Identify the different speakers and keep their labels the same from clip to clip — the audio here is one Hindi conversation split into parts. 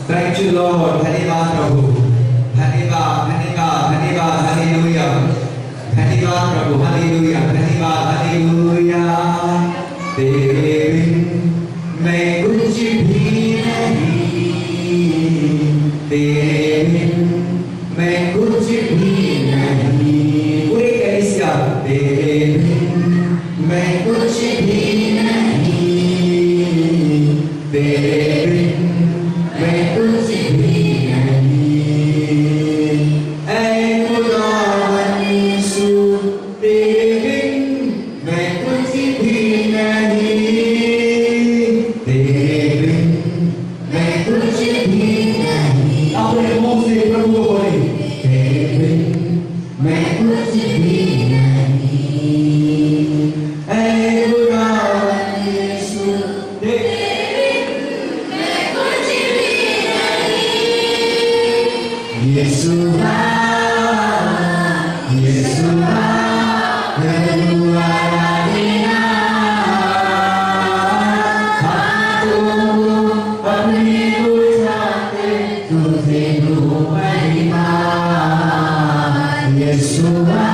Speaker 1: Thank you Lord धन्यवाद प्रभु धन्यवाद धन्यवाद धन्यवाद हालेलुया धन्यवाद प्रभु हालेलुया धन्यवाद हालेलुया तेरे बिन मैं कुछ भी नहीं तेरे बिन मैं कुछ भी नहीं पूरे कलीसिया तेरे बिन मैं कुछ भी नहीं तेरे बिन मैं कुछ भी नहीं ऐ खुदावन यीशु तेरे बिन मैं कुछ भी नहीं तेरे बिन मैं कुछ भी नहीं अपने मुंह से प्रभु को बोले तेरे बिन मैं कुछ भी नहीं ऐ खुदावन यीशु तेरे Yeshua, Yeshua, Yeshua, हम अपनी उठाते तुझे महिमा Yeshua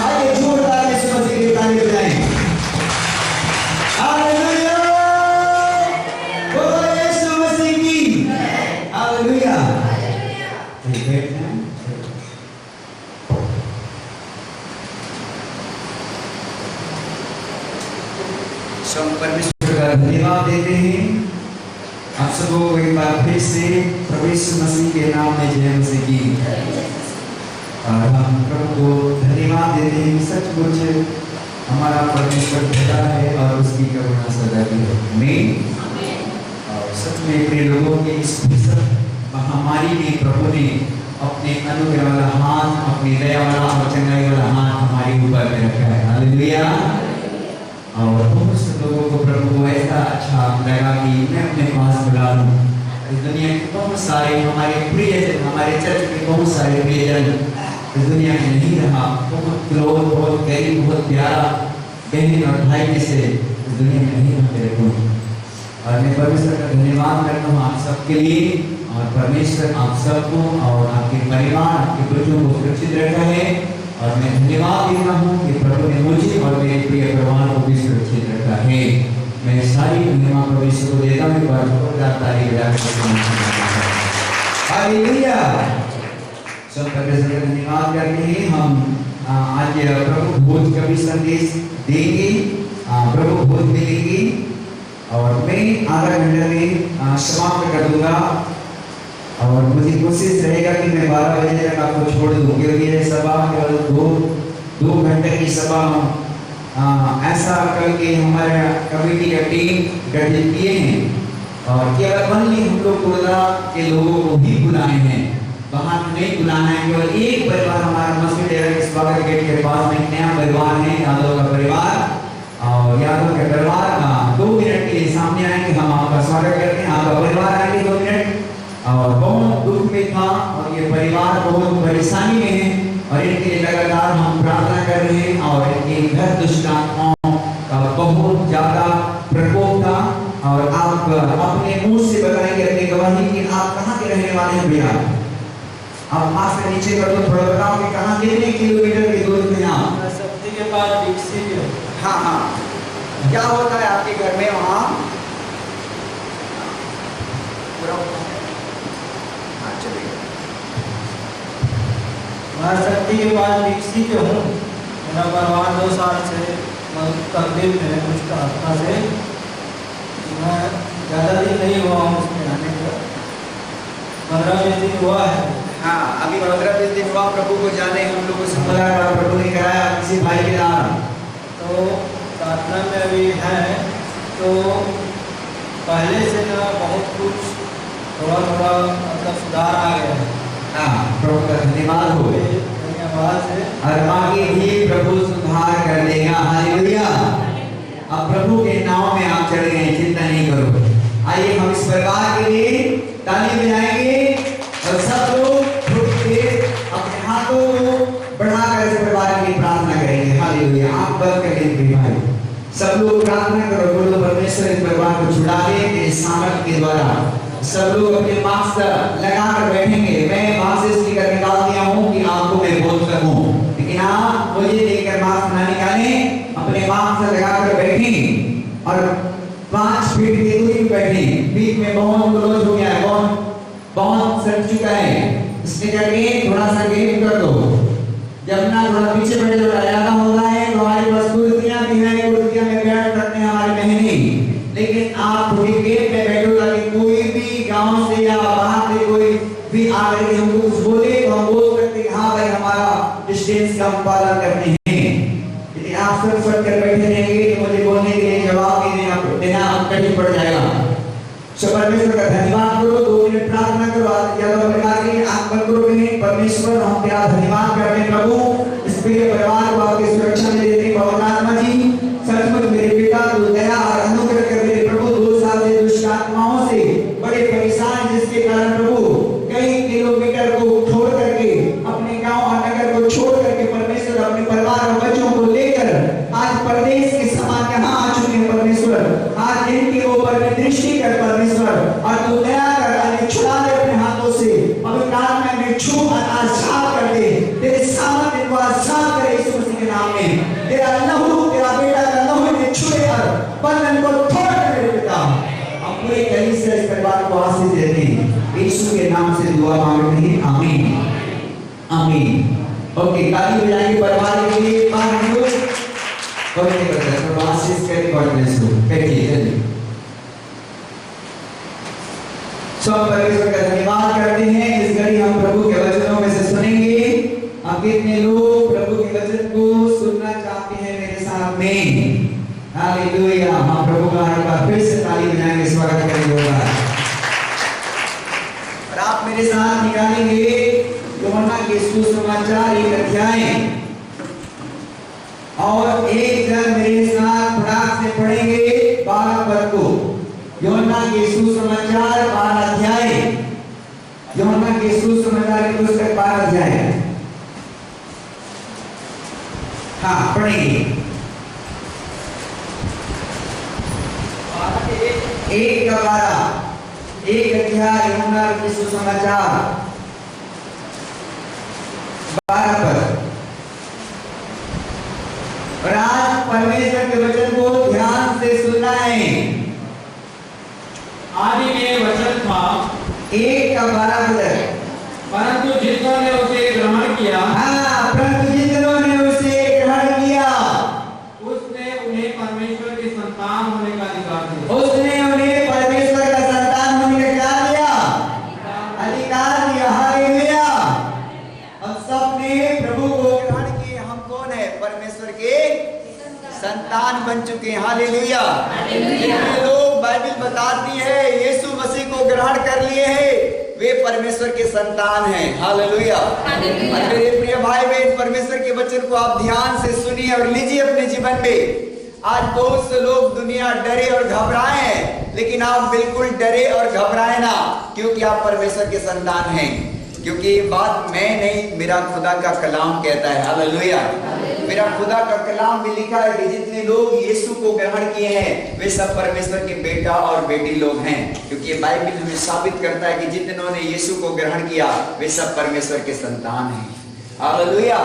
Speaker 1: आइए जोरदार यीशु मसीह की ताली बजाएं। हालेलुया, बोलो यीशु मसीह की हालेलुया। हम परमेश्वर का धन्यवाद देते हैं। आप सबको एक बार फिर से प्रभु यीशु मसीह के नाम में जय मसीह की। और हम प्रभु को धन्यवाद देते हैं। सचमुच हमारा परमेश्वर भला है और उसकी करुणा सदा की है। आमीन। और सच में प्रिय लोगों के इस महामारी में प्रभु ने अपने अनुग्रह वाला हाथ, अपनी दया वाला और चंगाई वाला हाथ हमारे ऊपर में रखा है। हालेलुया। और बहुत से लोगों को प्रभु को ऐसा अच्छा लगा कि मैं अपने पास बुला लूं। इस दुनिया के बहुत सारे हमारे प्रियजन, हमारे चर्च के बहुत सारे प्रियजन इस दुनिया में नहीं रहा। बहुत क्लोज, बहुत गरीब, बहुत प्यारा बहन और भाई जैसे इस दुनिया में नहीं रहा मेरे को। और मैं परमेश्वर का धन्यवाद करता हूँ आप सबके लिए। और परमेश्वर आप सबको और आपके परिवार, आपके बच्चों को सुरक्षित रखा है। और मैं धन्यवाद देता हूँ कि प्रभु ने मुझे और मेरे प्रिय परिवार को भी सुरक्षित रखा है। मैं सारी धन्यवाद परमेश्वर को देता हूँ। ताली बजाकर हालेलुया। सब परमेश्वर का धन्यवाद करते हैं। हम आज प्रभु भोज का भी संदेश देंगे, प्रभु भोज मिलेंगे। और मैं आधा घंटे में समाप्त कर दूंगा। और मुझे कोशिश रहेगा कि मैं 12 बजे तक आपको छोड़ दूं, क्योंकि ये सभा केवल दो घंटे की सभा ऐसा करके हमारे कमेटी का टीम गठित किए हैं। और केवल ओनली हम लोग कोरला के लोगों को भी बुलाए हैं, बाहर नहीं बुलाना है। केवल एक परिवार हमारा मस्जिद स्वागत गेट के पास में नया परिवार है, यादव का परिवार। और यादव के परिवार 2 मिनट के लिए सामने आएंगे, हम आपका स्वागत करते हैं। आपका परिवार आएंगे 2 मिनट। और बहुत दुख में था और ये परिवार बहुत परेशानी में है। और इनके लिए लगातार हम प्रार्थना कर रहे हैं। और इनके घर दुष्ट आत्माओं का बहुत ज्यादा प्रकोप था। और आप अपने मुंह से बताएंगे अपनी गवाही कि आप कहाँ के रहने वाले हैं भैया। आप मास्क से नीचे कर दो, थोड़ा बताओ कि कहाँ कितने किलोमीटर की दूरी में आप?
Speaker 2: शक्ति के पास डिक्सी है।
Speaker 1: हाँ हाँ, क्या होता है आपके घर में वहाँ?
Speaker 2: मैं शक्ति के पास डिक्सी पे हूँ। मेरा परिवार 2 साल से तकलीफ है कुछ हफ्ता से। मैं ज़्यादा दिन नहीं हुआ हूँ उसमें आने का, 15-20 दिन हुआ है।
Speaker 1: हाँ, अभी 15-20 दिन हुआ प्रभु को जाने। हम लोगों से मुलाकात प्रभु ने कराया किसी भाई के नाम।
Speaker 2: तो प्रार्थना में अभी है। तो पहले से ना बहुत कुछ थोड़ा मतलब सुधार आ गया है।
Speaker 1: हाँ, प्रभु का धन्यवाद हो।
Speaker 2: धन्यवाद है।
Speaker 1: और आगे भी प्रभु सुधार कर देगा। हालेलुया। अब प्रभु के नाम में आप चढ़ गए, चिंता नहीं करो। आइए हम इस परिवार के लिए ताली बजाएंगे और सब लोग थोड़ी देर अपने हाथों को बढ़ाकर इस परिवार की प्रार्थना करेंगे। हालेलुया। आप बंद करें भाई, सब लोग प्रार्थना करो। बोलो परमेश्वर इस परिवार को छुड़ा दे तेरे सामर्थ के द्वारा। सब लोग अपने मास्क लगाकर बैठेंगे। मैं मास्क इसलिए कर निकाल दिया हूँ कि आपको मैं बोल सकूं, लेकिन आप मुझे देखकर मास्क ना निकालें, अपने मास्क लगाकर बैठें और 5 फीट की दूरी पर बैठें। बीच में बहुत क्लोज हो गया है, बहुत सट चुका है, इसलिए करके थोड़ा सा गैप कर दो। जब ना थोड़ा पीछे बैठे तो ज्यादा हो रहा है। तो हमारी पास कुर्सियां भी हैं, कुर्सियां में बैठ सकते हैं हमारे बहनी, लेकिन आप थोड़ी गैप में बैठो ताकि कोई भी गांव से या बाहर से कोई भी आकर हमको कुछ बोले तो हम बोल सकते हैं हाँ भाई हमारा डिस्टेंस का पालन करते हैं। यदि आप सब सट कर बैठे रहेंगे तो मुझे बोलने के लिए जवाब देना कठिन पड़ जाएगा। परमेश्वर का धन्यवाद करो, 2 मिनट प्रार्थना करो। आंख बंद करो। परमेश्वर हम तेरा धन्यवाद करते हैं प्रभु, इस पूरे परिवार को आपकी सुरक्षा में देते हैं। पवित्र आत्मा जी, सचमुच मेरे बेटा तू दया और अनुग्रह कर मेरे प्रभु। 2 साल से दुष्ट आत्माओं से बड़े परेशान, जिसके कारण प्रभु कई किलोमीटर को छोड़ करके, अपने गांव और नगर को छोड़ करके परमेश्वर अपने परिवार और बच्चों को लेकर आज परदेश के समान यहाँ आ चुके हैं परमेश्वर। आज इनके ऊपर में दृष्टि कर परमेश्वर और तू दया कर, छुड़ा दे अपने हाथों से। पवित्र आत्मा में छू तेरा लहू, तेरा बेटा का लहू इन्हें छुए और बंधन को तोड़ दे मेरे पिता। हम पूरे कलीसिया इस परिवार को आशीष देते हैं, यीशु के नाम से दुआ मांगते हैं, आमीन आमीन। ओके, ताली बजाएंगे परिवार के लिए, ओके ब्रदर, तो आशीष करें, गॉड ब्लेस यू। बैठिए चलिए। सब परमेश्वर का धन्यवाद करते हैं। इस घड़ी हम प्रभु के वचनों में से सुनेंगे। हम कितने लोग प्रभु के वचन को सुनना चाहते हैं मेरे साथ में? हालेलुया। हम प्रभु का एक बार फिर से ताली बजाएंगे, स्वागत करेंगे। और आप मेरे साथ निकालेंगे यूहन्ना के सुसमाचार 1 अध्याय, और एक जन मेरे साथ फटाक से पढ़ेंगे 12 पद को। यूहन्ना के सुसमाचार 12 अध्याय, यूहन्ना के सुसमाचार की पुस्तक 12 अध्याय। हाँ, पढ़ेंगे 1 का 12, 1 अध्याय यूहन्ना के सुसमाचार 12 पद। और आज परमेश्वर के वचन को ध्यान से सुनना है।
Speaker 2: आदि में वचन था,
Speaker 1: 1 का 12 पद।
Speaker 2: परंतु जितनों ने उसे ग्रहण किया,
Speaker 1: हाँ, परंतु जितनों ने उसे ग्रहण किया,
Speaker 2: उसने उन्हें परमेश्वर की संतान होने का अधिकार दिया।
Speaker 1: उसने उन्हें परमेश्वर का संतान होने का क्या दिया? अधिकार दिया। हालेलुया। हम सब ने प्रभु को ग्रहण किए। हम कौन है? परमेश्वर के संतान बन चुके हैं। हालेलुया। जितने लोग बाइबल बताती है यीशु मसीह को ग्रहण कर लिए हैं, वे परमेश्वर के संतान हैं। हालेलुया। मेरे प्रिय भाई बहन, परमेश्वर के वचन को आप ध्यान से सुनिए और लीजिए अपने जीवन में। आज बहुत से लोग दुनिया डरे और घबराए हैं, लेकिन आप बिल्कुल डरे और घबराए ना, क्योंकि आप परमेश्वर के संतान हैं। क्योंकि ये बात मैं नहीं, मेरा खुदा का कलाम कहता है। हालेलुया। मेरा खुदा का कलाम में लिखा है कि जितने लोग यीशु को ग्रहण किए हैं वे सब परमेश्वर के बेटा और बेटी लोग हैं। क्योंकि ये बाइबल हमें साबित करता है कि जितनों ने यीशु को ग्रहण किया वे सब परमेश्वर के संतान हैं। हालेलुया।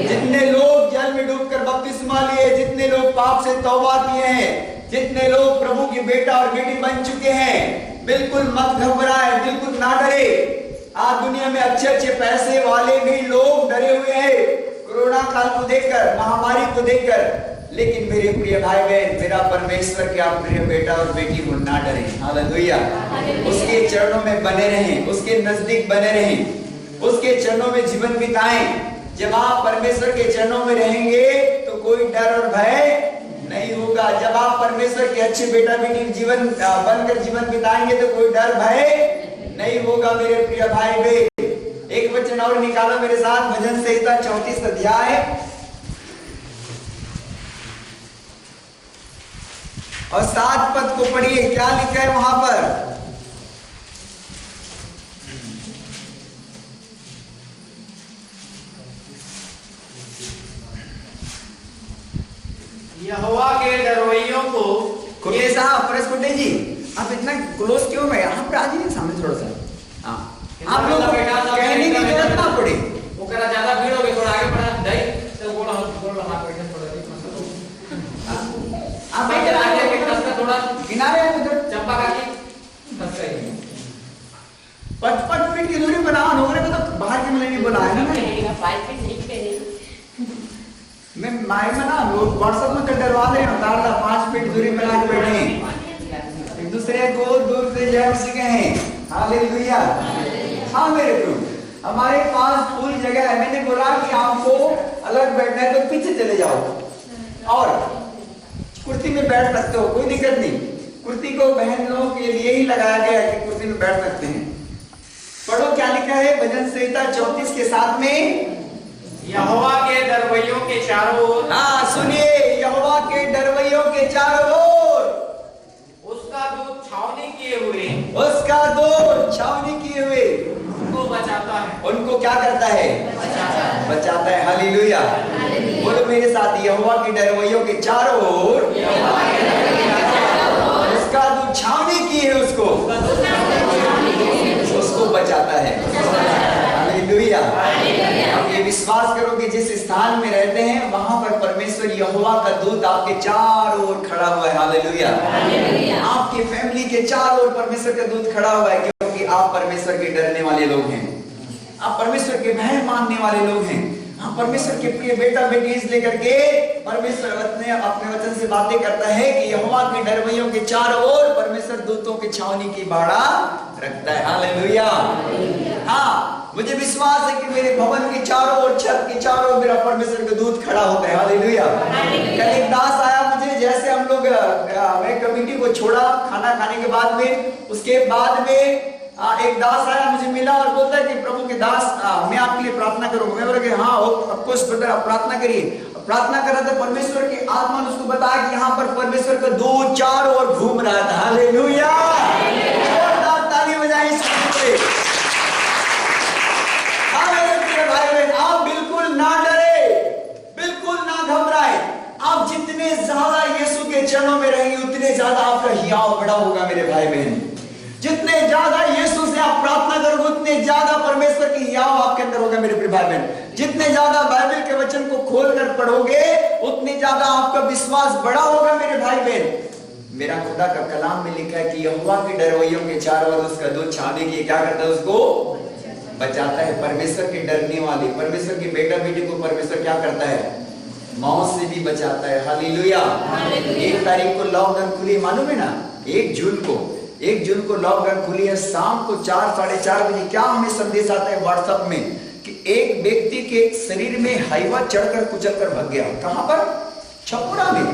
Speaker 1: जितने लोग जल में डूबकर बपतिस्मा लिए, जितने लोग पाप से तौबा किए हैं, जितने लोग प्रभु के बेटा और बेटी बन चुके हैं, बिल्कुल मत घबराए, बिल्कुल ना डरे। आज दुनिया में अच्छे अच्छे पैसे वाले भी लोग डरे हुए हैं कोरोना काल को देखकर, महामारी को देखकर। लेकिन मेरे प्रिय भाई बहन, मेरा परमेश्वर क्या प्रिय बेटा और बेटी वो ना डरे। हालेलुया। उसके चरणों में बने रहें, उसके नजदीक बने रहें, उसके चरणों में जीवन बिताएं। जब आप परमेश्वर के चरणों में रहेंगे तो कोई डर और भय नहीं होगा। जब आप परमेश्वर के अच्छे बेटा बेटी जीवन बनकर जीवन बिताएंगे तो कोई डर भय नहीं होगा। मेरे प्रिय भाई बहन, एक वचन और निकालो मेरे साथ, भजन संहिता 34 अध्याय और 7 पद को पढ़िए। क्या लिखा है वहां पर?
Speaker 2: यहोवा के डरवैयों को।
Speaker 1: खुले साहब, प्रेस कुंडे जी, आप इतना क्लोज क्यों है? यहाँ पर आ जाइए सामने थोड़ा सा। हाँ, आप लोग कहने की जरूरत ना पड़े।
Speaker 2: वो करा ज्यादा भीड़ हो गई, थोड़ा आगे बढ़ा दई तो गोड़ा हाथ बैठे थोड़ा
Speaker 1: आप बैठे आगे के पास का थोड़ा किनारे उधर
Speaker 2: चंपा का की फंस गई।
Speaker 1: 5 फीट की दूरी बनाओ। नौकरी को तो बाहर के मिलेंगे बुलाया ना मैंने।
Speaker 3: 5 फीट नहीं करेंगे।
Speaker 1: मैं माइक में ना व्हाट्सएप में कर डरवा दे, उतार ला 5 फीट दूरी बना के बैठे एक दूसरे को दूर से जय सके हैं। हालेलुया। हाँ मेरे प्रभु, हमारे पास पूरी जगह है। मैंने बोला कि आपको अलग बैठना है तो पीछे चले जाओ और कुर्सी में बैठ सकते हो, कोई दिक्कत नहीं। कुर्सी को बहन लोगों के लिए ही लगाया गया है कि कुर्सी में बैठ सकते हैं। पढ़ो क्या लिखा है भजन संहिता 34 के 7 में।
Speaker 2: यहोवा के डरवैयों के चारों ओर।
Speaker 1: हाँ सुनिए, यहोवा के डरवैयों के चारों ओर
Speaker 2: उसका दूत छावनी किए हुए,
Speaker 1: उसका दूत छावनी किए हुए
Speaker 2: उनको बचाता है।
Speaker 1: उनको क्या करता है? बचाता है। हालेलुया। बोलो मेरे साथ, यहोवा के डरवैयों के चारों ओर उसका दूत छावनी किए है, उसको बचाता है। हालेलुया। हम ये भी विश्वास करो कि जिस स्थान में रहते हैं वहां पर परमेश्वर यहोवा का दूत आपके चारों ओर खड़ा हुआ है। हालेलुया। आपके फैमिली के चारों ओर परमेश्वर का दूत खड़ा हुआ है, क्योंकि आप परमेश्वर के डरने वाले लोग हैं, आप परमेश्वर के भय मानने वाले लोग हैं, आप परमेश्वर के प्रिय बेटा बेटी। इसलिए करके परमेश्वर अपने वचन से बातें करता है कि यहोवा के डरवैयों के चारों ओर परमेश्वर दूतों की छावनी की बाड़ा रखता है। हालेलुया। हाँ, मुझे विश्वास है कि मेरे भवन के चारों ओर, छत के चारों ओर मेरा परमेश्वर का दूत खड़ा होता है। हालेलुया। कल एक दास आया मुझे, जैसे हम लोग मैं कमेटी को छोड़ा खाना खाने के बाद में, उसके बाद में एक दास आया मुझे मिला और बोलता है कि प्रभु के दास मैं आपके लिए प्रार्थना करूंगा। मैं बोला कि हाँ ऑफकोर्स प्रार्थना करिए। प्रार्थना कर रहा था, परमेश्वर के आत्मा ने उसको बताया कि यहाँ पर परमेश्वर का दूत चारों ओर घूम रहा था। हालेलुया। जोरदार ताली बजाएं इसके लिए। आप बिल्कुल ना डरे, बिल्कुल ना घबराए। आप जितने ज्यादा यीशु के चरणों में रहेंगे उतने ज्यादा आपका हियाव बड़ा होगा मेरे भाई बहन। जितने ज्यादा यीशु से आप प्रार्थना करोगे उतने ज्यादा परमेश्वर की हियाव आपके अंदर होगा मेरे भाई बहन। जितने ज्यादा बाइबल के वचन को खोलकर पढ़ोगे उतने ज्यादा आपका विश्वास बड़ा होगा मेरे भाई बहन। मेरा खुदा का कलाम में लिखा है कि यहोवा के डरवैयों के चारों ओर उसका दूत छावनी की क्या करता है, उसको बचाता है। परमेश्वर के डरने वाले, परमेश्वर के बेटा बेटी को परमेश्वर क्या करता है, मौत से भी बचाता है। हालेलुया। 1 तारीख को लॉकडाउन खुली, मालूम है ना, 1 जून को लॉकडाउन खुली है। शाम को 4 साढ़े 4 बजे क्या हमें संदेश आता है व्हाट्सएप में कि एक व्यक्ति के शरीर में हाइवा चढ़कर कुचलकर भाग गया। कहां पर? छपुरा में।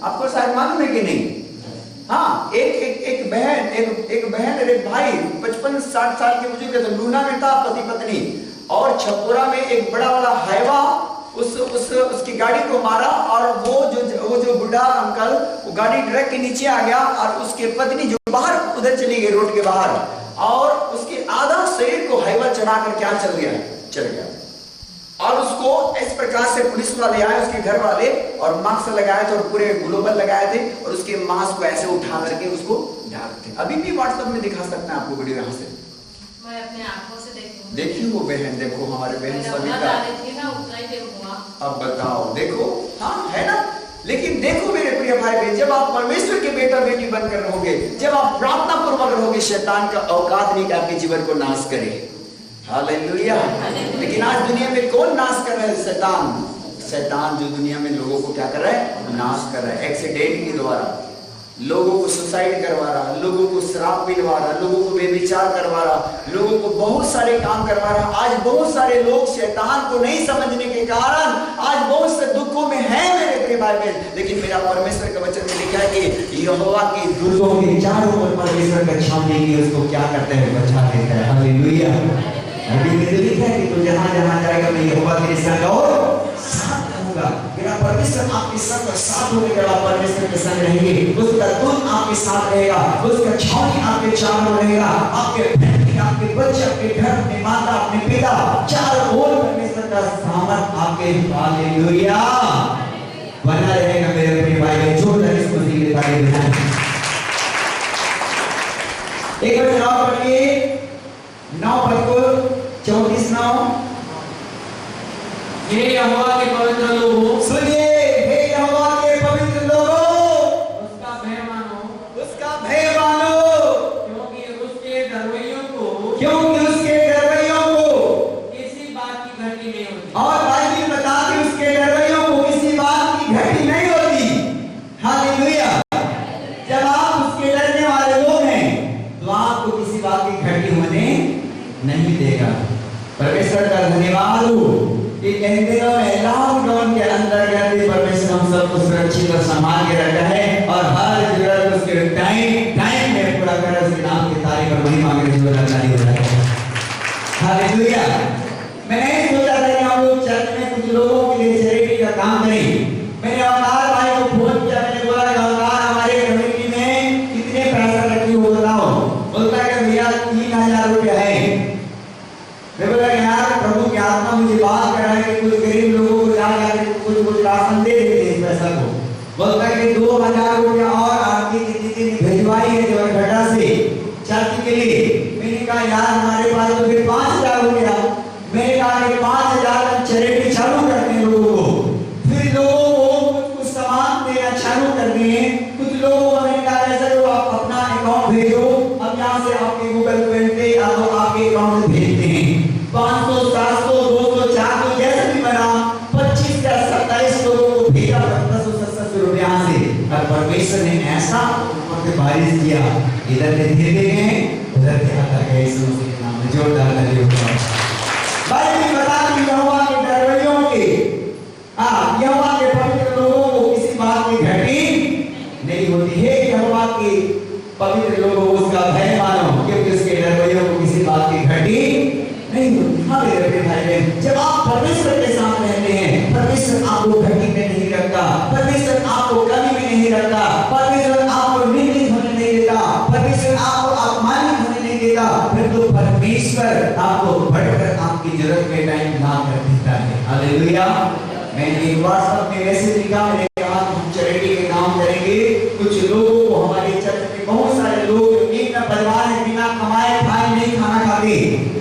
Speaker 1: आपको शायद मालूम है कि नहीं? हाँ, एक बहन और एक भाई 55-60 साल के बुजुर्ग थे, लूना में था पति पत्नी, और छपुरा में एक बड़ा वाला हाइवा उसकी गाड़ी को मारा और वो जो बुढ़ा अंकल वो गाड़ी ट्रक के नीचे आ गया और उसके पत्नी जो बाहर उधर चली गई रोड के बाहर, और उसके आधा शरीर को हाइवा चढ़ाकर क्या चल गया। और उसको इस प्रकार से पुलिस वाले आए, उसके घर वाले, और मास्क लगाए थे और पूरे ग्लोबल लगाए थे और उसके मास्क को ऐसे उठा करके उसको ढांकते। अभी भी व्हाट्सएप में दिखा सकते हैं आपको वीडियो, यहाँ से
Speaker 3: मैं अपने आंखों से
Speaker 1: देखी वो बहन। देखो हमारे बहन सविता, अब बताओ, देखो हाँ है ना। लेकिन देखो मेरे प्रिय भाई बहन, जब आप परमेश्वर के बेटा बेटी बनकर रहोगे, जब आप प्रार्थना पूर्वक रहोगे, शैतान का औकात नहीं कि आपके जीवन को नाश करे। हालेलुया। लेकिन आज दुनिया में कौन नाश कर रहा है? शैतान जो दुनिया में लोगों को क्या कर रहा है, नाश कर रहा है। एक्सीडेंट के द्वारा लोगों को सुसाइड करवा रहा, लोगों को शराब पिलवा रहा, लोगों को बेविचार करवा रहा, लोगों को बहुत सारे काम करवा रहा। आज बहुत सारे लोग शैतान को नहीं समझने के कारण आज बहुत से दुखों में है मेरे प्रिय भाई बहन। लेकिन मेरा परमेश्वर का वचन में लिखा है कि यहोवा के दूतों के चारों ओर परमेश्वर का छावनी की उसको क्या करते हैं, बचा देता है। हालेलुया। अभी में लिखा है कि तू जहां जाएगा मैं यहोवा तेरे संग और साथ रहूंगा। मेरा परमेश्वर आपके संग और साथ होने के बाद परमेश्वर के संग रहेंगे, उसका दूत आपके साथ रहेगा, उसका छावनी आपके चारों रहेगा। आपके फैमिली, आपके बच्चे, आपके घर, अपने माता, अपने पिता, चारों ओर परमेश्वर का सामर्थ आपके हालेलुया बना रहेगा मेरे प्रिय भाई। जोरदार इसको दिल ताली बजाएं। एक बार जवाब पढ़िए 9:34।
Speaker 2: हे यहोवा के पवित्र लोगों,
Speaker 1: सुनिए, हे यहोवा के पवित्र लोगों,
Speaker 2: उसका भय मानो, क्योंकि उसके डरवैयों को किसी बात की घटी नहीं होती।
Speaker 1: और बाइबल बताती है उसके डरवैयों को किसी बात की घटी नहीं होती। हालेलुया। जब आप उसके डरने वाले लोग हैं तो आपको किसी बात की घटी होने नहीं देगा। परमेश्वर का धन्यवाद हो कि इन दिनों में लॉकडाउन के अंतर्गत परमेश्वर हम सबको सुरक्षित और संभाल के रखा है और हर जरूरत उसके टाइम में पूरा कर उसके नाम की तारीफ और महिमा के लिए लगातार हो रहा है। हालेलुया। मैं नहीं सोचा था कि हम लोग चर्च में कुछ लोगों के लिए चैरिटी का काम करें। मैंने अवतार भाई को फोन किया, मैंने बोला कि अवतार हमारे कमेटी में कितने पैसा रखी हो बताओ। बोलता है भैया 3000 रुपया है। मैं बोला यार प्रभु की आत्मा मुझे बात कर रहा है कि कुछ गरीब लोगों को जाकर कुछ राशन दे देते इस पैसा को। बोलता है कि 2000 रुपया और आपकी दीदी ने भिजवाई है देवघटा से चर्च के लिए। मैंने कहा यार हमारे पास तो फिर 5000 रुपया। मैंने कहा कि 5000 चैरिटी बारिश किया, इधर से धीरे गए, उधर से आता गया। यीशु मसीह के नाम में जोरदार ताली बजाओ। बाइबल बताती है यहोवा के डरवैयों के, यहोवा के पवित्र लोगों को किसी बात की घटी नहीं होती है। यहोवा के पवित्र लोगों को उसका भय मानो, क्योंकि उसके डरवैयों को किसी बात की घटी नहीं होती। हाँ मेरे प्रिय भाई बहन, जब आप परमेश्वर के साथ रहते हैं, परमेश्वर आपको घटी में नहीं रखता, परमेश्वर आपको कमी में नहीं रखता, परमेश्वर आपको निंदित होने नहीं देता, परमेश्वर आपको अपमानित होने नहीं देता। फिर तो परमेश्वर आपको भटकर आपकी जरूरत के टाइम ना कर देता है। हालेलुया। मैंने एक व्हाट्सएप में मैसेज लिखा, मैंने कहा हम चैरिटी के काम करेंगे। कुछ लोगों को हमारे चर्च में बहुत सारे लोग एक परिवार है, बिना कमाए खाए नहीं खाना खाते,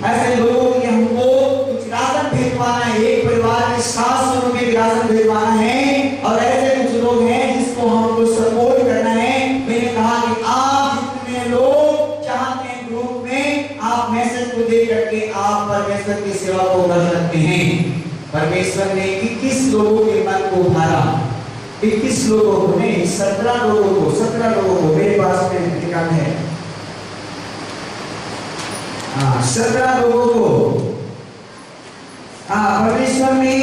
Speaker 1: ऐसे लोगों के हमको कुछ राशन भिजवाना है। एक परिवार में 700 रुपए की राशन भिजवाना है, और ऐसे कुछ लोग हैं जिसको हमको सपोर्ट करना है। मैंने कहा कि आप जितने लोग चाहते हैं ग्रुप में, आप मैसेज को देख करके आप परमेश्वर की सेवा को कर सकते हैं। परमेश्वर ने 21 लोगों के मन को उभारा, 21 लोगों को नहीं, 17 लोगों को मेरे पास में निकाल है। 17 लोगों को परमेश्वर ने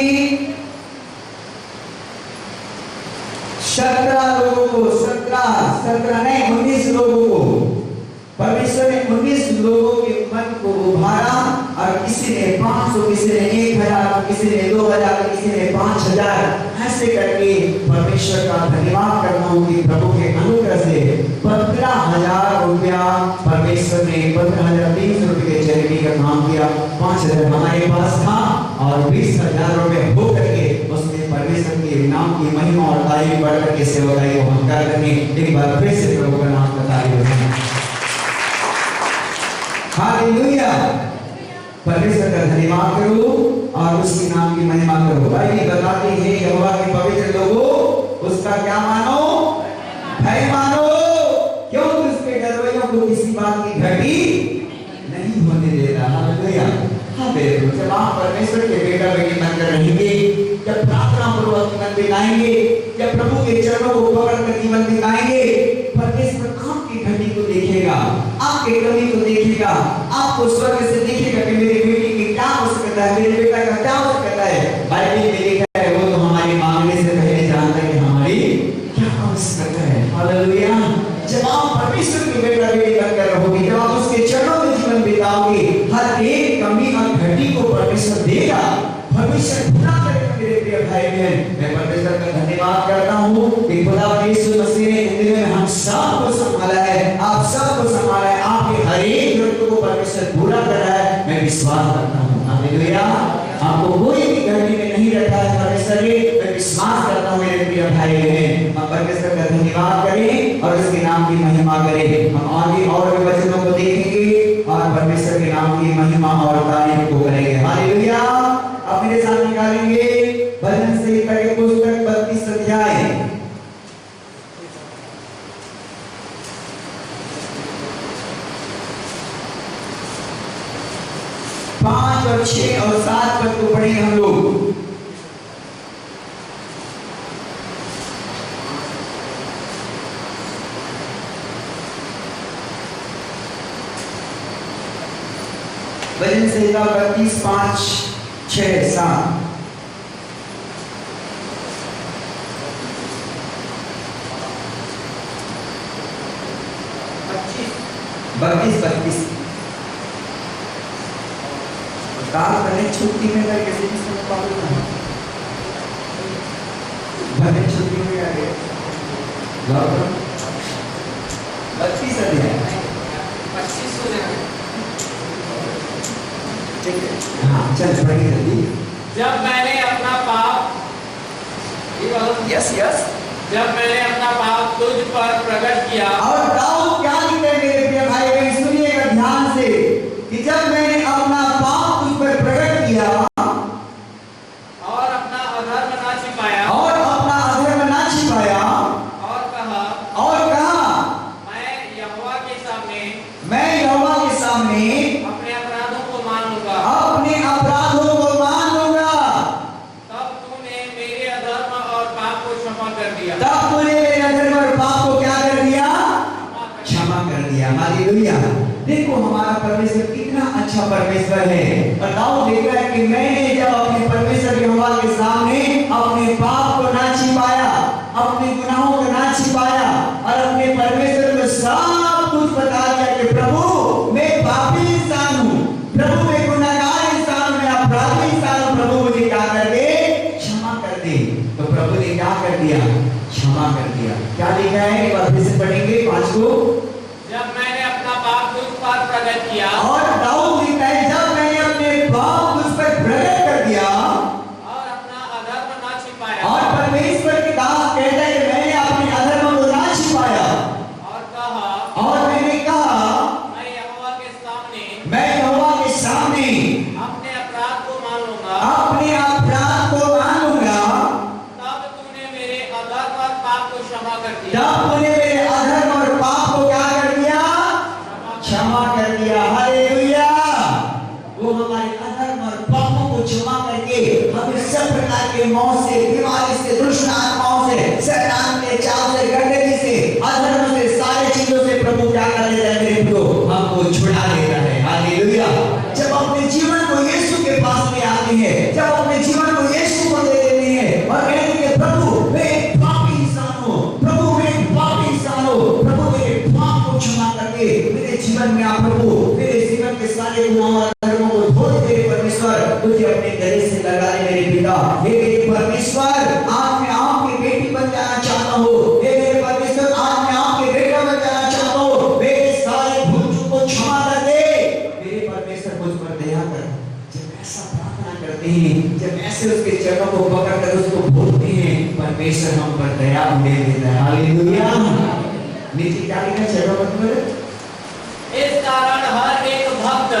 Speaker 1: 17 लोगों को 17 नहीं 19 लोगों को परमेश्वर ने 19 लोगों के मन को उभारा, और किसी ने 500, किसी ने 1000, किसी ने 2000, किसी ने 5000, ऐसे करके परमेश्वर का धन्यवाद करता हूँ कि प्रभु के अनुग्रह से 15,000 रुपया परमेश्वर ने 15,300 रुपये के चैरिटी का काम किया। 5,000 हमारे पास था और 20,000 रुपये हो करके उसने परमेश्वर के नाम की महिमा और तारीफ बढ़ करके सेवकाई को हम कर रहे हैं। एक बार फिर से प्रभु का नाम का तारीफ करें। हालेलुया। परमेश्वर का धन्यवाद करो और उसके नाम की महिमा करो। बाइबल बताती है यहोवा के पवित्र लोगों उसका क्या मानो, भय मानो, क्योंकि उसके डरवैयों को किसी बात की घटी नहीं होने देता। हालेलुया। हाँ बेटे, जब आप परमेश्वर के बेटा बेटी बनकर रहेंगे, जब प्रार्थना पूर्वक जीवन बिताएंगे, जब प्रभु के चरणों को पकड़कर जीवन बिताएंगे, परमेश्वर आपकी घटी को देखेगा, आपके कमी को देखेगा, आपको स्वर्ग से देखेगा कि मेरे बेटे की क्या हो सकता है, मेरे बेटा का क्या हो सकता है। बाइबल में लिखा है वो तो हमारी मांगने से पहले जानता है कि हमारी क्या आवश्यकता है। हालेलुया। जब आप परमेश्वर के बेटा बेटी बनकर रहोगे, जब आप उसके चरणों में जीवन बिताओगे, हर एक कमी और घटी को परमेश्वर देगा, परमेश्वर पूरा करेगा। मेरे प्रिय भाई बहन, मैं परमेश्वर का धन्यवाद करता हूँ कि खुदा यीशु मसीह ने जिंदगी में हम सबको संभाला है, आप सबको संभाला है, आपके हर एक जरूरत को परमेश्वर पूरा कर रहा है। मैं विश्वास करता हूँ। हालेलुया। आपको कोई भी घटी में नहीं रखा है परमेश्वर ने, मैं विश्वास करता हूँ मेरे प्रिय भाई बहन। हम परमेश्वर का धन्यवाद करें और उसके नाम की महिमा करें। हम आगे और भी वचनों को देखेंगे और परमेश्वर के नाम की महिमा और तारीफ को करेंगे। हालेलुया। अब मेरे साथ निकालेंगे भजन संहिता की पुस्तक 32 अध्याय, पांच और 6 और 7 पद को पढ़ेंगे हम लोग। भजन संहिता 32 5 6 7 32 काल करें छुट्टी में कर किसी भी समय पागल ना भले छुट्टी में आ गए 32 अध्याय
Speaker 3: 25 हो जाएगा।
Speaker 1: ठीक है। हाँ चल पढ़िए जल्दी।
Speaker 3: जब मैंने अपना पाप
Speaker 1: यस यस
Speaker 3: जब मैंने अपना पाप तुझ पर प्रकट किया,
Speaker 1: और दाऊद क्या लिखते हैं मेरे प्रिय भाई बहन, सुनिएगा ध्यान से कि जब मैंने अपना पाप तुझ पर प्रकट किया
Speaker 3: और अपना अधर्म ना छिपाया,
Speaker 1: और अपना अधर्म ना छिपाया,
Speaker 3: और कहा
Speaker 1: मैं
Speaker 3: यहोवा के सामने अपने अपराधों को मान लूंगा, तब तूने मेरे अधर्म और पाप को क्षमा कर दिया।
Speaker 1: तब तूने मेरे अधर्म और पाप को क्या कर दिया?
Speaker 3: क्षमा
Speaker 1: परमेश्वर है। और दाऊद लिखता है कि मैंने जब अपने परमेश्वर यहोवा के सामने अपने पाप को ना छिपाया, अपने गुनाहों को ना छिपाया और अपने परमेश्वर को सब कुछ बता दिया कि प्रभु मैं पापी इंसान हूँ, प्रभु मैं गुनाहगार इंसान हूँ, मैं अपराधी इंसान हूँ, प्रभु मुझे क्या कर दे, क्षमा कर दे। तो प्रभु ने क्या कर दिया, क्षमा कर दिया। क्या लिखा है, एक बार फिर से पढ़ेंगे 5 को।
Speaker 3: जब मैंने अपना पाप तुझ पर प्रकट किया,
Speaker 1: और दाऊद लिखता है जब मैंने अपने पाप तुझ पर प्रकट कर दिया
Speaker 3: और अपना अधर्म ना छिपाया,
Speaker 1: और परमेश्वर के दास कहता है कि मैंने अपने अधर्म को ना छिपाया
Speaker 3: और कहा,
Speaker 1: और मैंने कहा
Speaker 3: मैं यहोवा के सामने
Speaker 1: मैं यहोवा के सामने
Speaker 3: अपने अपराध को मान लूंगा,
Speaker 1: अपने अपराध को मान लूंगा,
Speaker 3: तब तूने मेरे अधर्म और पाप को क्षमा कर दिया।
Speaker 1: तब तूने मेरे अधर्म और पाप को क्या कर दिया, क्षमा कर दिया। हालेलुया। वो हमारे अधर्म और पापों को क्षमा करके हमें सब प्रकार के मौत से, बीमारी से, दुष्ट आत्माओं से, शैतान के चाल से, गंदगी से, अधर्म से, सारे चीजों से प्रभु क्या कर देता है मेरे प्रियो, हमको छुड़ा लेता है। हालेलुया। जब अपने जीवन को यीशु के पास में आते हैं, जब अपने जीवन को यीशु को दे देते हैं और कहते हैं प्रभु मैं एक पापी इंसान हूँ, प्रभु मैं एक पापी इंसान हूँ, प्रभु मेरे पाप को क्षमा करके मेरे जीवन में आप प्रभु मेरे जीवन के सारे गुनाहों और धर्मों को धो दे मेरे परमेश्वर, तुझे अपने गले से लगा ले मेरे पिता। हे मेरे परमेश्वर आज मैं आपकी बेटी बन जाना चाहता हूँ, हे मेरे परमेश्वर आज मैं आपके बेटा बन जाना चाहता हूँ, मेरे सारे भूल चूक को क्षमा कर दे मेरे परमेश्वर, मुझ पर दया कर। जब ऐसा प्रार्थना करते हैं, जब ऐसे उसके चरणों को पकड़कर उसको बोलते हैं, परमेश्वर हम पर दया दे देता है। हालेलुया। नीचे क्या लिखा है चरणों पर?
Speaker 3: इस कारण हर एक भक्त,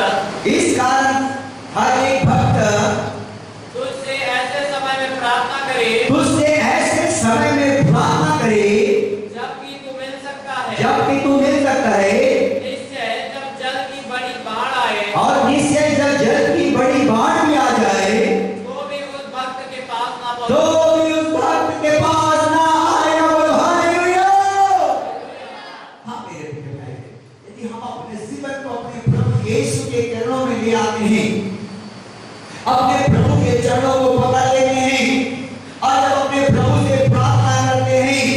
Speaker 1: इस कारण हर एक भक्त
Speaker 3: तुझसे ऐसे समय में प्रार्थना करे,
Speaker 1: तुझसे ऐसे समय में प्रार्थना करे
Speaker 3: जबकि तू मिल सकता है,
Speaker 1: जबकि तू मिल सकता है,
Speaker 3: निश्चय जब जल की बड़ी बाढ़ आए,
Speaker 1: और निश्चय जब जल की बड़ी बाढ़ भी आ जाए
Speaker 3: तो भी उस भक्त के पास ना
Speaker 1: तो
Speaker 3: पहुंचे।
Speaker 1: भी उस भक्त के पास ना आए। बोलो हालेलुया। हाँ मेरे प्रिय भाई, यदि हम अपने जीवन को अपने प्रभु यीशु के चरणों में ले आते हैं, अपने प्रभु के चरणों को पकड़ लेते हैं और जब अपने प्रभु से प्रार्थना करते हैं,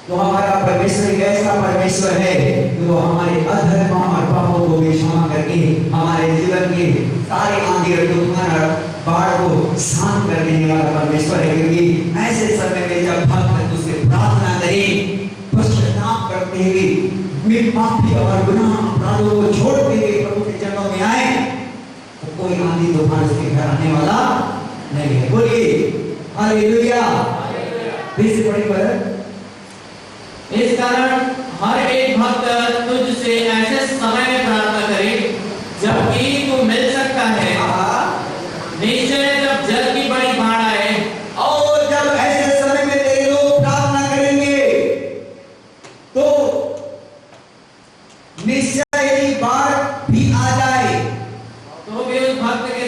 Speaker 1: तो हमारा परमेश्वर एक ऐसा परमेश्वर है जो हमारे अधर्म और पापों को भी क्षमा करके हमारे जीवन के सारे आंधी और तूफान और बाढ़ को शांत कर देने वाला परमेश्वर है। क्योंकि ऐसे समय में जब भक्त उससे प्रार्थना करें, पश्चाताप करते हुए मेरे पापी और गुनाह अपराधों को छोड़ते हुए प्रभु के चरणों में आए, तो कोई आंधी तूफान उसके घर आने वाला नहीं है। बोलिए हालेलुया। फिर से पढ़िए ब्रदर।
Speaker 3: इस कारण हर एक भक्त तुझसे ऐसे समय में प्रार्थना करे जबकि तू मिल सकता है, निश्चय जब जल की बड़ी बाढ़ आए,
Speaker 1: और जब ऐसे समय में तेरे लोग प्रार्थना करेंगे तो निश्चय यदि बाढ़ भी आ जाए
Speaker 3: तो भी उस भक्त के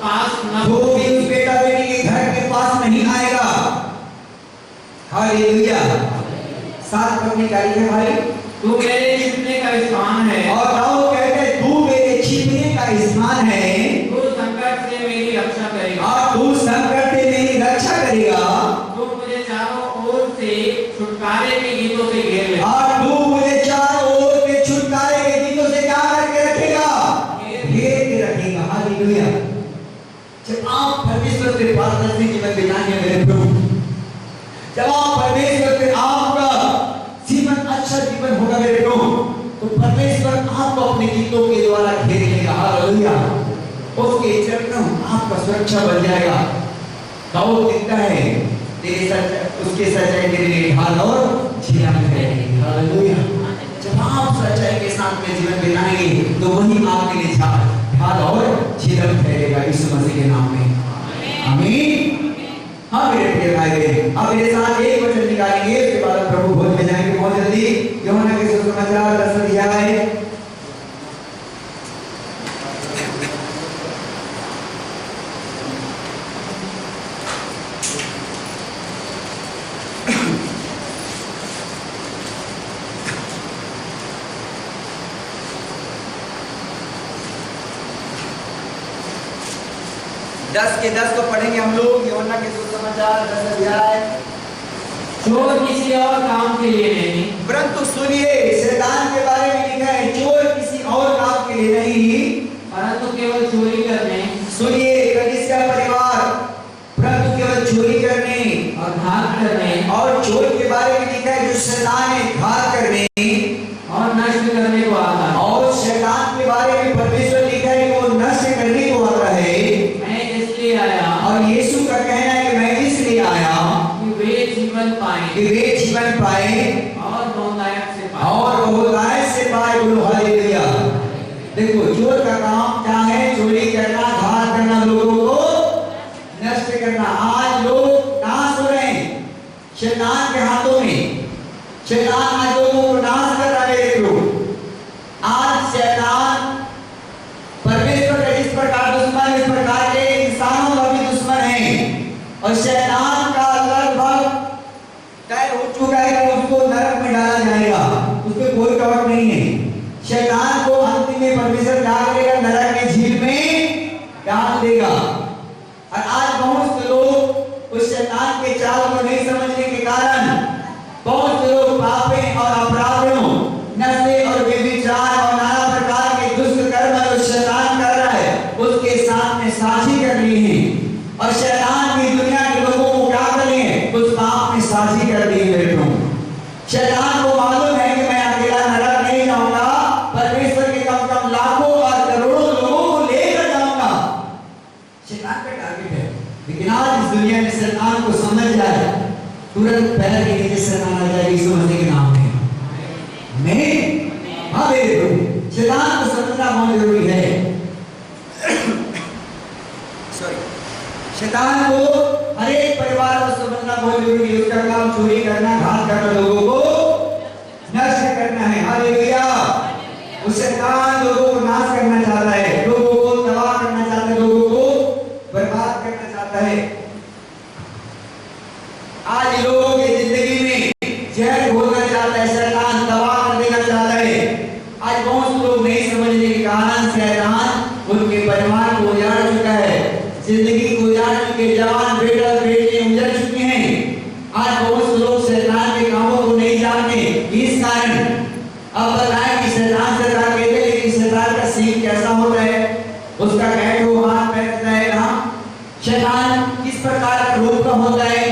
Speaker 3: पास न
Speaker 1: तो भी उस बेटा बेटी के घर के पास नहीं आएगा। हालेलुया। साथ पढ़ने का है भाई,
Speaker 3: तू मेरे छिपने का स्थान है,
Speaker 1: और दाऊद कहते हैं तू मेरे छिपने का स्थान है,
Speaker 3: तू संकट से मेरी रक्षा करेगा,
Speaker 1: और तू संकट से मेरी रक्षा करेगा,
Speaker 3: तू मुझे चारों ओर से छुटकारे के गीतों से घेर ले,
Speaker 1: और तू मुझे चारों ओर के छुटकारे के गीतों से क्या करके रखेगा, घेर के रखेगा। हालेलुया। जब आप परमेश्वर से प्रार्थना से जीवन बिताएंगे मेरे प्रभु, जब आप परमेश्वर से आपका जीवन अच्छा जीवन होगा मेरे प्रभु, तो परमेश्वर आपको अपने गीतों के द्वारा घेर लेगा। हालेलुया। उसके चरणों आपका सुरक्षा बन जाएगा। दाऊद लिखता है तेरे सच उसके सच्चाई तेरे लिए ढाल और झिलम ठहरेगी। हालेलुया। जब आप सच्चाई के साथ में जीवन बिताएंगे तो वही आपके लिए ढाल और झिलम ठहरेगा यीशु मसीह के नाम में। आमीन। हाँ मेरे प्रिय भाई बहन, अब मेरे साथ एक वचन निकालेंगे, उसके बाद प्रभु भोज में जाएंगे बहुत जल्दी। यूहन्ना के सुसमाचार 10 अध्याय 10 के 10 को पढ़ेंगे हम लोग। यूहन्ना के सुसमाचार 10 अध्याय।
Speaker 3: चोर किसी और काम के लिए नहीं,
Speaker 1: परंतु सुनिए, शैतान के बारे में लिखा है चोर किसी और काम के लिए नहीं,
Speaker 3: परंतु केवल चोरी करने।
Speaker 1: सुनिए, कलीसिया परिवार, परंतु केवल चोरी करने
Speaker 3: और घात करने
Speaker 1: और चोर के बारे में लिखा है जो शैतान है घात करने
Speaker 3: और नष्ट करने को आता है।
Speaker 1: और शैतान के बारे में परमेश्वर लिखा है कि वो नष्ट करने को आता है।
Speaker 3: मैं इसलिए आया
Speaker 1: और यीशु का कहना है कि मैं इसलिए आया
Speaker 3: कि वे जीवन पाएं
Speaker 1: कि वे जीवन पाए
Speaker 3: और बहुतायत से पाएं।
Speaker 1: और बहुतायत से पाए। बोलो हालेलुया। देखो, चोर का काम क्या है? चोरी करना, घात करना, लोगों को नष्ट करना। आज लोग नाश हो रहे हैं शैतान के हाथों में। शैतान आज लोगों को नाश कर रहा है। लोग आज शैतान परमेश्वर का इस प्रकार दुश्मन, इस प्रकार के इंसानों का भी दुश्मन है। और शैतान का लगभग तय हो चुका है कि उसको नरक में डाला जाएगा, उसमें कोई कवच नहीं है। शैतान को अंतिम में परमेश्वर डाल देगा, नरक की झील में डाल देगा। और आज बहुत से लोग उस शैतान के चाल को नहीं समझने के कारण बहुत से लोग पापों और अपराधों, नशे और व्यभिचार और नाना प्रकार के दुष्ट कर्म जो शैतान कर रहा है उसके साथ में साझी कर ली है। और शैतान भी दुनिया के लोगों को क्या कर लिए? उस पाप में साझी कर दी है। शैतान को मालूम है कि मैं अकेला नरक नहीं जाऊंगा, परमेश्वर के कम कम लाखों और करोड़ों लोगों को लेकर जाऊंगा। शैतान का टारगेट है। लेकिन आज इस दुनिया में शैतान को समझ जाए, तुरंत पैर के नीचे शैतान आ जाएगी यीशु मसीह के नाम में। नहीं, हाँ मेरे प्रभु, शैतान को समझना बहुत जरूरी है। सॉरी, शैतान को हर एक परिवार को समझना बहुत जरूरी है। उसका काम चोरी करना, घात करना, लोगों को नष्ट करना है। हालेलुया। उस शैतान लोगों को नाश करना चाहता है, लोगों को तबाह करना चाहता है, लोगों को बर्बाद करना चाहता है। आज लोगों की जिंदगी में जहर घोलना चाहता है शैतान, तबाह कर देना चाहता है। आज बहुत से लोग नहीं समझने के कारण शैतान उनके परिवार को उजाड़ चुका है, जिंदगी को उजाड़ चुके, जवान बेटा बेटियां उजड़ चुके हैं। आज बहुत से लोग शैतान के कामों को नहीं जानते। इस कारण अब बताएं कि शैतान शैतान कहते हैं, लेकिन शैतान का सीन कैसा होता है? उसका कैट हो हाथ पैर रहेगा। शैतान किस प्रकार का रूप का होता है?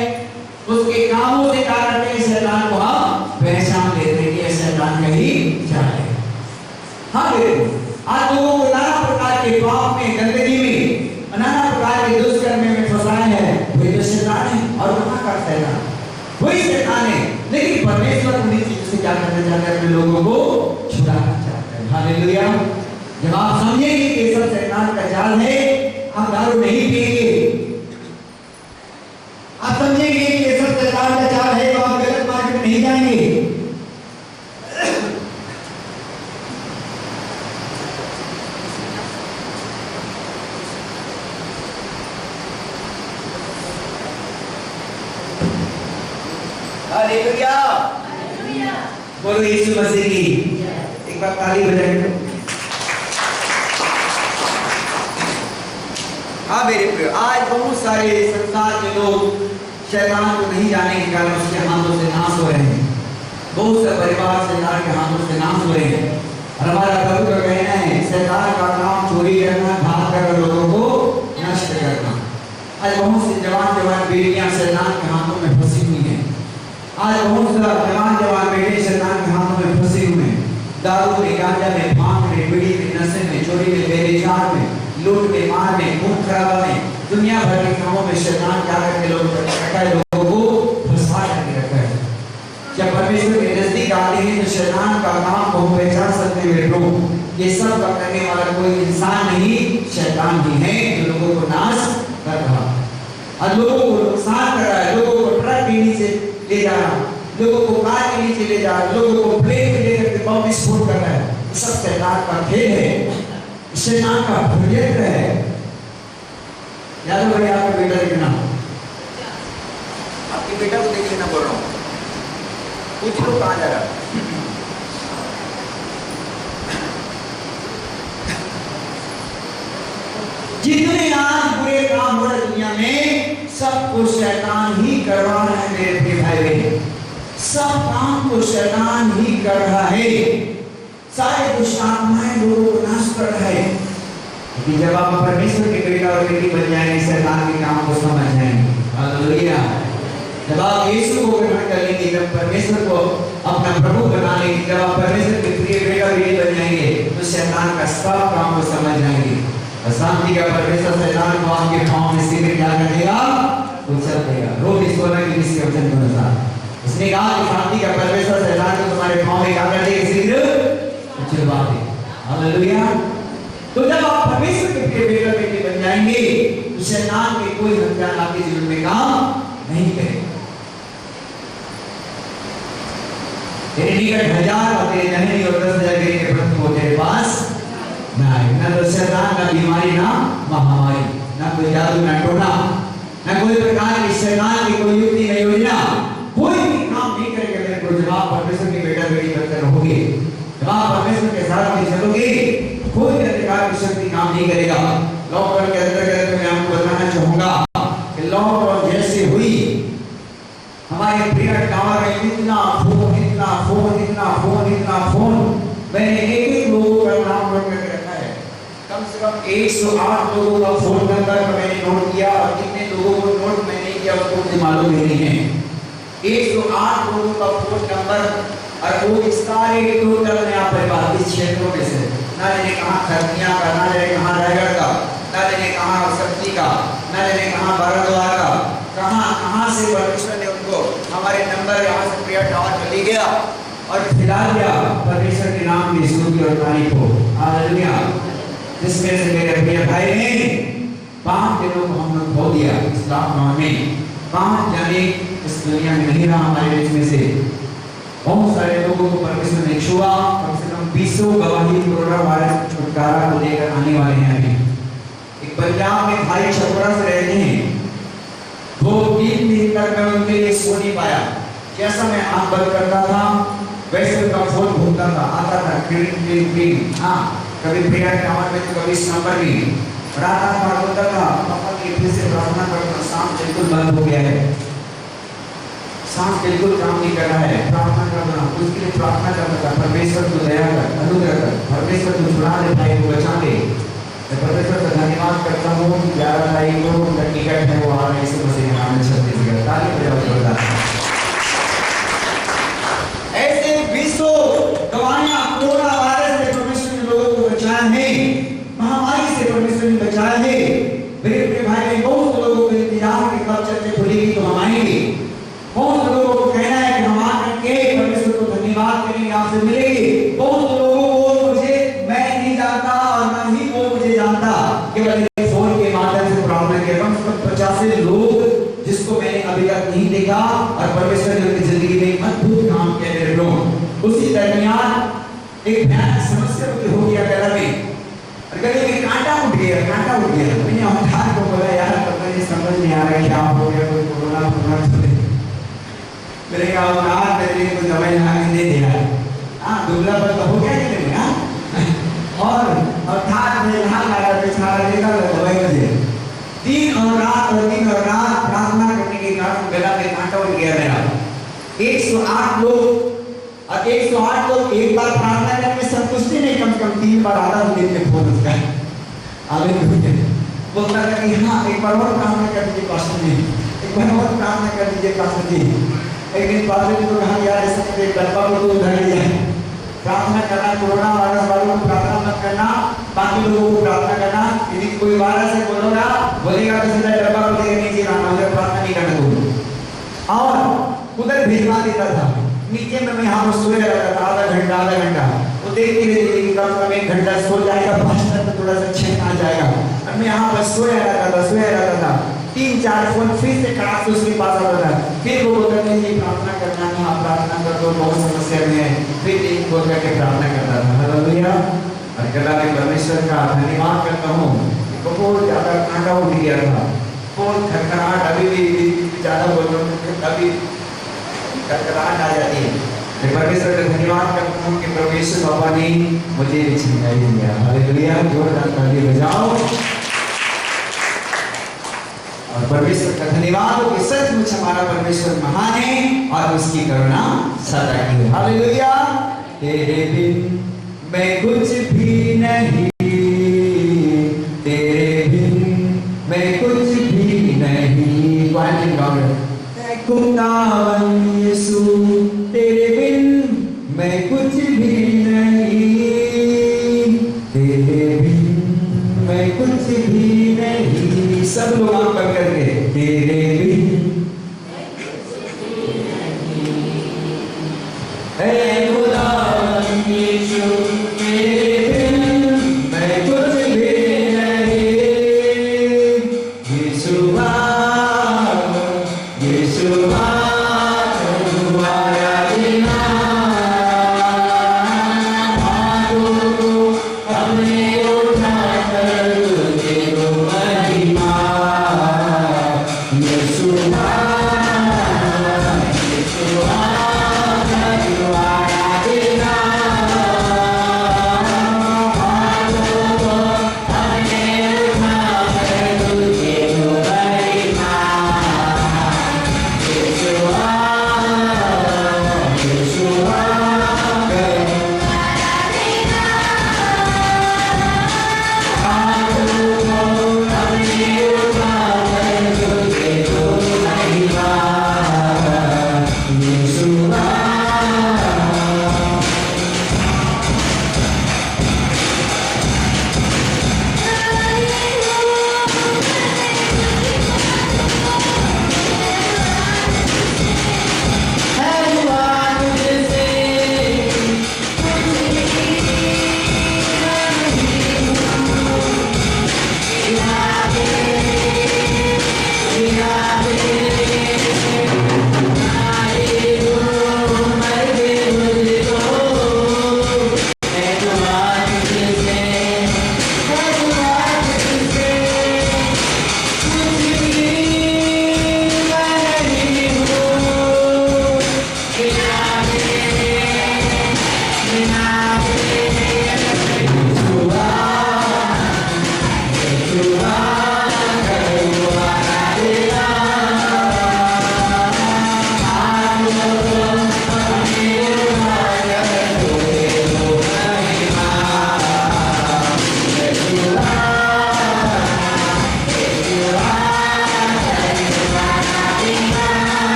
Speaker 1: उसके कामों से क्या करते हैं? शैतान को हम पहचान लेते हैं कि शैतान का ही चाल है। हाँ देखो, आज लोगों को नाना प्रकार के पाप में, गंदगी में, नाना प्रकार के दुष्कर्म में फंसाया है। वही तो शैतान है। और कहाँ का शैतान? वही शैतान है। लेकिन परमेश्वर उन्हीं चीजों से क्या करना चाहता है? अपने लोगों को छुड़ाना चाहता है। हालेलुया। जब आप समझेंगे कि सब शैतान का चाल है, हम दारू नहीं पिएंगे। आप समझेंगे कि सब शैतान का चाल है, तो आप गलत मार्ग में नहीं जाएंगे। हालेलुया। बोलो यीशु मसीह की। एक बार ताली बजाएं। हाँ मेरे प्रिय, आज बहुत सारे संसार के लोग शैतान को नहीं जाने के कारण उसके हाथों से नाश हो रहे हैं। बहुत से परिवार शैतान के हाथों से नाश हो रहे हैं। और हमारा प्रभु का कहना है शैतान का काम चोरी करना, घात कर लोगों को नष्ट करना। आज बहुत से जवान बेटियां शैतान के हाथों में फंसी हुई हैं। आज बहुत से जवान बेटे शैतान के हाथों में फंसे हुए हैं। दारू में, गांजा में, भांग में, बीड़ी में, नशे में, चोरी में, बेविचार में, लूट में, मार में, खून खराबा में, दुनिया भर के कामों में शैतान क्या करके लोगों को फंसा करके रखा है। जब परमेश्वर के नजदीक आते हैं तो शैतान का काम को पहचान सकते हैं लोग। ये सब का करने वाला कोई इंसान नहीं, शैतान ही है जो लोगों को नाश कर रहा है और लोगों को नुकसान कर रहा है। लोगों को ट्रक के नीचे ले जा रहा, लोगों को कार के नीचे ले जा रहा, लोगों को प्लेन में लेकर के बम विस्फोट कर रहा है। ये सब शैतान का खेल है, शैतान का प्रोजेक्ट है। याद हो गया आपका बेटा देखना, आपके बेटा को देख लेना बोल रहा हूँ। पूछ लो कहाँ जा रहा है। जितने आज बुरे काम हो रहे दुनिया में, सबको शैतान ही करवा रहा है मेरे प्रिय भाई बहन। सब काम को शैतान ही कर रहा है। सारे दुष्ट आत्माएं लोगों को नाश कर रहा है। लेकिन जब आप परमेश्वर के बेटा और बेटी बन जाएंगे, शैतान के काम को समझ जाएंगे। हालेलुया। जब आप यीशु को ग्रहण कर लेंगे, जब परमेश्वर को अपना प्रभु बना लेंगे, जब आप परमेश्वर के प्रिय बेटा बेटी बन जाएंगे, तो शैतान का सब काम को समझ जाएंगे। और शांति का परमेश्वर शैतान को आपके पांव में सीधे क्या कर देगा? उछल देगा। रोम 16 के वचन के अनुसार उसने कहा कि शांति का परमेश्वर शैतान को तुम्हारे पांव में क्या कर देगा? सीधे उछलवा देगा। हालेलुया। तो जब आप परमेश्वर के प्रिय बेटा बेटी बन जाएंगे, तो शैतान के कोई हथियार आपके जीवन में काम नहीं करेगा। तेरे निकट 1000 और तेरे दाहिनी ओर 10,000 गिरेंगे, परंतु वो तेरे पास ना आए। ना तो शैतान, ना बीमारी, ना महामारी, ना कोई जादू, ना टोना, ना कोई प्रकार की शैतान की कोई युक्ति, ना योजना, कोई भी काम नहीं करेगा मेरे को। जब आप परमेश्वर के बेटा बेटी बनकर रहोगे, जब आप परमेश्वर के साथ में चलोगे, कोई प्रकार की शक्ति काम नहीं करेगा। लॉकडाउन के अंतर्गत मैं आपको बताना चाहूंगा कि लॉकडाउन जैसे हुई, हमारे प्रिय टावर में इतना फोन, इतना फोन, इतना फोन, इतना फोन, मैंने एक लोगों का नाम नोट करके रखा है। कम से कम 108 लोगों का फोन नंबर मैंने नोट किया, और कितने लोगों को नोट मैंने किया उसको मुझे मालूम नहीं है। 108 लोगों का फोन नंबर, और वो सारे टोटल में आप इस क्षेत्रों में से, ना जाने कहाँ खरनिया का, ना जाने कहाँ रायगढ़ का, ना जाने कहाँ शक्ति का, ना जाने कहाँ बाराद्वार का, कहाँ से परमेश्वर ने उनको हमारे नंबर यहाँ से प्रिय टावर में ले गया और खिला दिया परमेश्वर के नाम की स्तुति और तारीफ हो। हालेलुया। जिसमें से मेरे प्रिय भाई ने 5 दिनों को हम लोग खो दिया इस लॉकडाउन में। 5 जाने इस दुनिया में नहीं रहा हमारे बीच में से। बहुत सारे लोगों को परमेश्वर ने छुआ। कम से कम 20 गवाही कोरोना वायरस छुटकारा को लेकर आने वाले हैं। अभी एक पंजाब में भाई छपरा से रहते हैं, 2-3 दिन तक मैं उनके लिए सो नहीं पाया। जैसा मैं आंख बंद करता था वैसे उनका फोन घूमता था, आता था क्लिक क्लिक क्लिक। हाँ, कभी प्रेयर टावर में, तो कभी इस नंबर भी रात भर बोलता था, पापा की फिर से प्रार्थना करना, सांस बिल्कुल बंद हो गया है, सांस बिल्कुल काम नहीं कर रहा है, प्रार्थना करना, उसके लिए प्रार्थना करना था। परमेश्वर को दया कर, अनुग्रह कर, परमेश्वर को छुड़ा दे, भाई को बचा दे। मैं परमेश्वर का धन्यवाद करता हूँ कि 11 तारीख को उनका टिकट है, वो आ रहा है इसी मसीह के नाम में। छत्तीसगढ़ ताली बजाओ। ऐसे 20 गवाहियां कोरोना वायरस से परमेश्वर ने लोगों को बचाया है, महामारी से परमेश्वर ने बचाया है। मेरे प्रिय भाई ने बहुत लोगों को इंतजार के कब चर्चा खुलेगी तो हम आएंगे। बहुत लोगों को कहना है कि हम आकर के परमेश्वर को धन्यवाद करेंगे, आपसे मिलेंगे। बहुत लोगों को मुझे मैं नहीं जानता और न ही वो मुझे जानता, केवल फोन के माध्यम से प्रार्थना किया। कम से कम 50 लोग जिसको मैंने अभी तक नहीं देखा और परमेश्वर ने उनकी जिंदगी में अद्भुत काम किया मेरे लोग। उसी दरमियान एक भयानक समस्या हो गया गला में, और गले में कांटा उठ गया। मैंने अवतार को बोला, यार पता नहीं समझ नहीं आ रहा है क्या हो गया, कोई कोरोना मेरे का अवतार मेरे को दवाई ला के दे दिया। हाँ, दुबला पतला हो गया कि नहीं? हाँ, और अवतार में यहाँ लगा बेचारा देगा दवाई को दे। दिन और रात प्रार्थना करने के कारण गला में कांटा उठ गया मेरा। 108 लोग और 108 लोग एक बार प्रार्थना करने में संतुष्टि नहीं, कम से कम 3 बार आधा दिन में फोन उसका आगे बोलता था कि हाँ एक बार और प्रार्थना कर दीजिए पास्टर जी, एक बार और प्रार्थना कर दीजिए पास्टर जी। एक दिन पास्टर जी को कहा, यार ऐसे डब्बा को तो उधर ले जाए, प्रार्थना करना, कोरोना वायरस वालों को प्रार्थना मत करना, बाकी लोगों को प्रार्थना करना। यदि कोई वायरस है बोलेगा तो सीधा डब्बा को लेकर नीचे आना, उधर प्रार्थना नहीं करना तुम। और उधर भिजवा देता था नीचे में। मैं यहाँ पर सोया रहता था आधा घंटा। वो देखती रहती थी कम से कम 1 घंटा सो जाएगा, पास्टर तो थोड़ा सा चैन आ जाएगा। और मैं यहाँ पर सोया रहता था। 3-4 फोन फिर से खराब से उसके पास आता था। फिर वो बोलते थे ये प्रार्थना करना है, आप प्रार्थना कर दो, बहुत समस्या में है। फिर एक बोल करके प्रार्थना करता था। हालेलुया। और गला में परमेश्वर का धन्यवाद करता हूँ। बहुत ज्यादा कांटा उठ गया था, बहुत खटखटाहट अभी भी ज्यादा बोल रहा हूँ, अभी खटखटाहट आ जाती है। मैं परमेश्वर का धन्यवाद करता हूँ कि परमेश्वर बाबा ने मुझे छिड़काई दिया। हालेलुया। जोरदार ताली बजाओ। परमेश्वर का धन्यवाद हो कि सचमुच हमारा परमेश्वर महान है और उसकी करुणा सदा की है। हालेलुया। तेरे बिन मैं कुछ भी नहीं, तेरे बिन मैं कुछ भी नहीं। खुदावन यीशु तेरे बिन मैं कुछ भी नहीं, तेरे बिन मैं कुछ भी नहीं। सब लोग आंख बंद करके तेरे बिन हे खुदावन यीशु तेरे बिन मैं कुछ भी नहीं।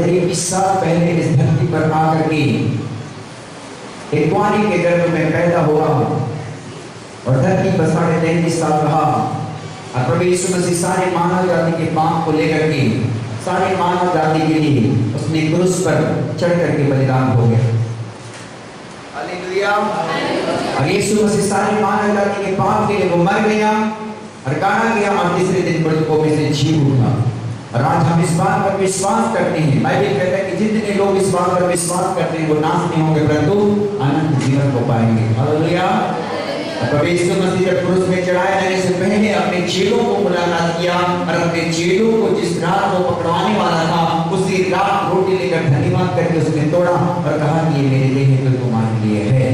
Speaker 1: यीशु साल पहले इस धरती पर आकर के एक कुंवारी के गर्भ में पैदा हुआ और धरती पर 33.5 साल रहा और प्रभु यीशु मसीह सारे मानव जाति के पाप को लेकर के सारे मानव जाति के लिए उसने क्रूस पर चढ़ करके बलिदान हो गया। हालेलुया। और यीशु मसीह सारे मानव जाति के पाप के लिए वो मर गया और गाड़ा गया और तीसरे दिन मृतकों में से जी उठा। और आज हम इस बात पर विश्वास करते हैं, बाइबल कहता है कि जितने लोग इस बात पर विश्वास करते हैं वो नाश नहीं होंगे परंतु अनंत जीवन को पाएंगे। हालेलुया। प्रभु यीशु मसीह जब क्रूस में चढ़ाए जाने से पहले अपने चेलों को मुलाकात किया और अपने चेलों को जिस रात वो पकड़वाने वाला था उसी रात रोटी लेकर धन्यवाद करके उसने तोड़ा और कहा कि ये मेरे देह तो तुम्हारे लिए है।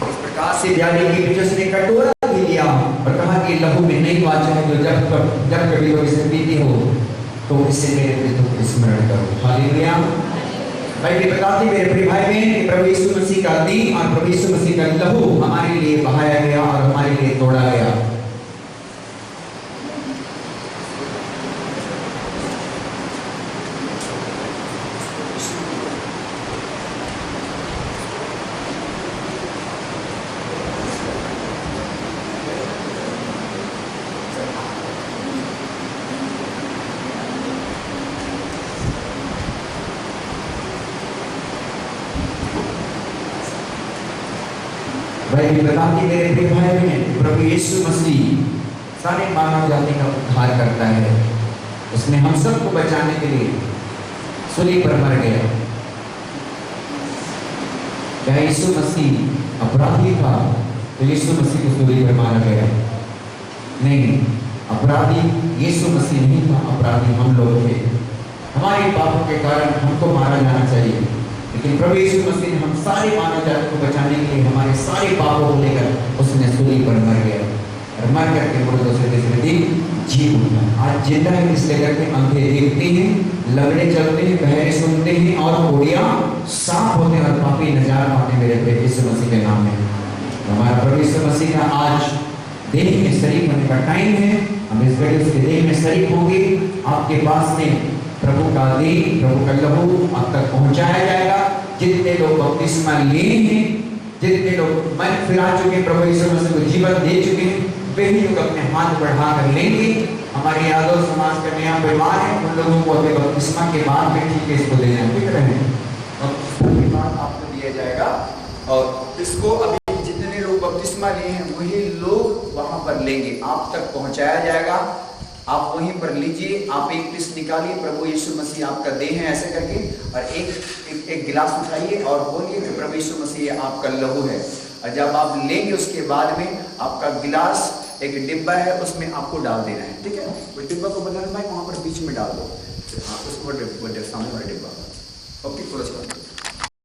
Speaker 1: इस प्रकार से जाने की वजह से कटोरा भी लिया और कहा कि लहू में नहीं वाचा है जो जब कभी लोग इसे पीते हो तो इससे मेरे मृत्यु को स्मरण करो। हालेलुया। बाइबल बताती मेरे प्रिय भाई बहन कि प्रभु यीशु मसीह का दिन और प्रभु यीशु मसीह का लहू हमारे लिए बहाया गया और हमारे लिए तोड़ा गया। बाइबल बताती मेरे प्रिय भाई बहन प्रभु यीशु मसीह सारे मानव जाति का उद्धार करता है। उसने हम सबको बचाने के लिए सूली पर मर गया। क्या यीशु मसीह अपराधी था तो यीशु मसीह को सूली पर मारा गया? नहीं, अपराधी यीशु मसीह नहीं था, अपराधी हम लोग थे। हमारे पापों के कारण हमको मारा जाना चाहिए, लेकिन प्रभु यीशु मसीह ने हम सारे मानव जाति को बचाने के लिए हमारे सारे पापों को लेकर उसने सूली पर मर गया और मर करके मुर्दों से तीसरे दिन जी उठा। आज जिंदा है इसलिए करके अंधे देखते हैं, लंगड़े चलते हैं, बहरे सुनते हैं और कोड़ियां साफ होते हैं और पापी नजार पाते मेरे प्रिय यीशु मसीह के नाम में। हमारा प्रभु यीशु मसीह का आज देह में शरीक होने का टाइम है। हम इस घड़ी उसके देह में शरीक होंगे। आपके पास में प्रभु का देह, प्रभु का लहू आप तक पहुंचाया जाएगा। जितने लोग बपतिस्मा लिए हैं, जितने लोग मन फिरा चुके, प्रभु यीशु मसीह को जीवन दे चुके हैं, वे ही लोग अपने हाथ बढ़ा कर लेंगे। हमारे यादव समाज का नया परिवार है, उन लोगों को अभी बपतिस्मा के बाद में ठीक है इसको देना ठीक रहे बपतिस्मा के बाद आपको दिया जाएगा। और इसको अभी जितने लोग बपतिस्मा लिए हैं वही लोग वहां पर लेंगे, आप तक पहुंचाया जाएगा। आप वहीं पर लीजिए, आप एक पीस निकालिए, प्रभु यीशु मसीह आपका देह है ऐसे करके, और एक गिलास उठाइए और बोलिए कि प्रभु यीशु मसीह आपका लहू है। और जब आप लेंगे उसके बाद में आपका गिलास एक डिब्बा है उसमें आपको डाल देना है, ठीक है। वो डिब्बा को बनाना भाई वहां पर बीच में डाल दो, हाँ उसको सामने वाला डिब्बा ओके क्लोज कर दो।